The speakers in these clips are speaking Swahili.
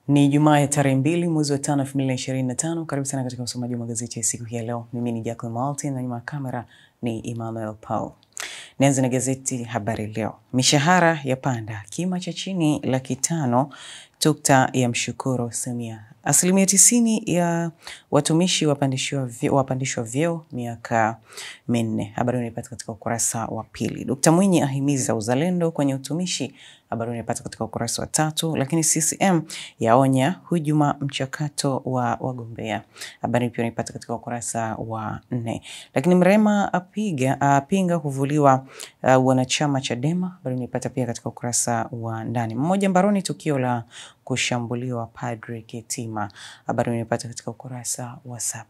Ni Ijumaa ya tarehe 2 mwezi wa 5 2025. Karibu sana katika usomaji wa magazeti ya siku hii ya leo. Mimi ni Jacqueline Martin na nyuma ya kamera ni Emmanuel Paul. Nianze na gazeti Habari Leo. Mishahara yapanda, kima cha chini 500,000, tukta ya mshukuru Samia. 90% ya watumishi wapandishwa vyeo miaka 4. Habari unapata katika ukurasa wa 2. Dr. Mwinyi ahimiza uzalendo kwenye utumishi. Habari unapata katika ukurasa wa 3. Lakini CCM yaonya hujuma mchakato wa wagombea. Habari pia unapata katika ukurasa wa 4. Lakini Mrema apinga kuvuliwa wanachama Chadema. Habari unapata pia katika ukurasa wa ndani. Mmoja mbaroni tukio la kushambuliwa Padre Kitima. Habari unapata katika ukurasa wa 7.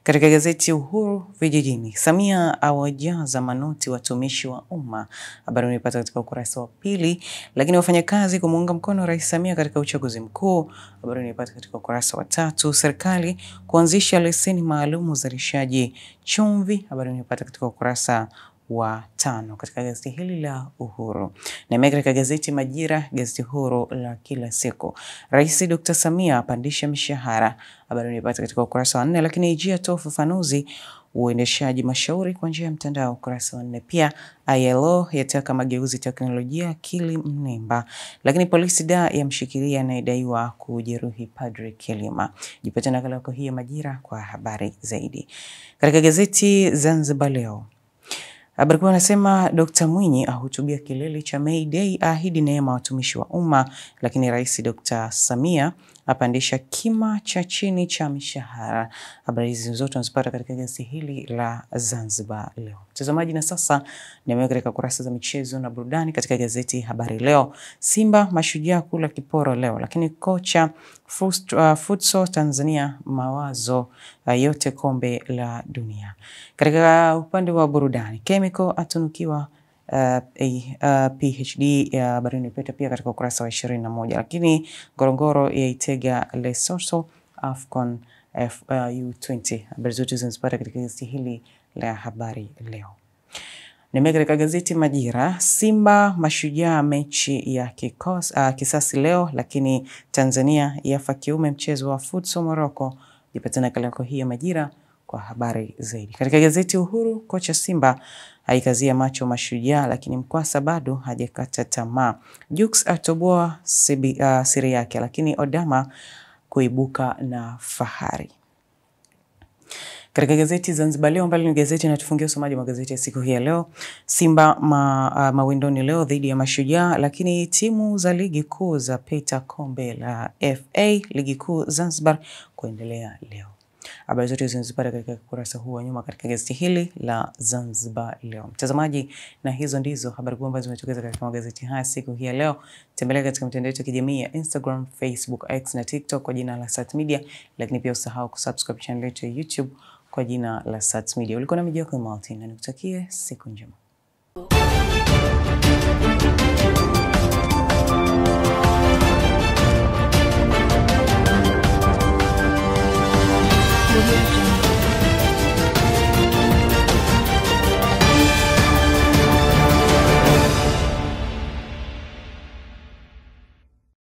Katika gazeti Uhuru Vijijini, Samia awajaza manoti watumishi wa umma. Habari unapata katika ukurasa wa 2. Lakini wafanyakazi kumuunga mkono Rais Samia katika uchaguzi mkuu. Habari unapata katika ukurasa wa 3. Serikali kuanzisha leseni maalum uzalishaji chumvi. Habari unapata katika ukurasa wa 5 katika gazeti hili la Uhuru. Na katika gazeti Majira, gazeti huru la kila siku, Rais Dr. Samia apandisha mishahara. Habari unapata katika ukurasa wa 4. Lakini IGA atoa ufafanuzi uendeshaji mashauri kwa njia ya mtandao, ukurasa wa 4. Pia ILO yataka mageuzi teknolojia akili mnemba. Lakini polisi yamshikilia anayedaiwa kujeruhi Padre Kilima. Jipata nakala yako hii ya Majira kwa habari zaidi. Katika gazeti Zanzibar Leo, habari kuu inasema Dr. Mwinyi ahutubia kilele cha May Day, ahidi neema watumishi wa umma. Lakini Rais Dr. Samia apandisha kima cha chini cha mishahara. Habari hizi zote unazipata katika gazeti hili la Zanzibar Leo. Mtazamaji, na sasa nimeweka katika kurasa za michezo na burudani katika gazeti Habari Leo. Simba Mashujaa kula kiporo leo. Lakini kocha futsal Tanzania mawazo yote kombe la dunia. Katika upande wa burudani, Chemical atunukiwa PhD ya habari unapata pia katika ukurasa wa 21. Lakini Ngorongoro yaitega Lesotho AFCON U20. Habari zote zinazipata katika gazeti hili la Habari Leo. Nimeweka katika gazeti Majira, Simba Mashujaa mechi ya kisasi leo. Lakini Tanzania yafa kiume mchezo wa futsal Morocco. Jipata nakala yako hii ya Majira kwa habari zaidi. Katika gazeti Uhuru, kocha Simba haikazia macho Mashujaa, lakini Mkwasa bado hajakata tamaa. Jux atoboa siri yake, lakini Odama kuibuka na fahari. Katika gazeti Zanzibar Leo, mbali ni gazeti inatufungia usomaji wa magazeti ya siku hii ya leo. Simba mawindoni leo dhidi ya Mashujaa. Lakini timu za ligi kuu za peta kombe la FA ligi kuu Zanzibar kuendelea leo. Habari zote zinazipata katika kurasa huu wa nyuma katika gazeti hili la Zanzibar Leo. Mtazamaji, na hizo ndizo habari kubwa ambazo zimetokeza katika magazeti haya siku hii ya leo. Tembelea katika mitandao yetu ya kijamii ya Instagram, Facebook, X na TikTok kwa jina la Sat Media. Lakini pia usahau kusubscribe channel yetu ya YouTube kwa jina la Sat Media. Ulikuwa na Jacqueline Martin na nikutakie siku njema.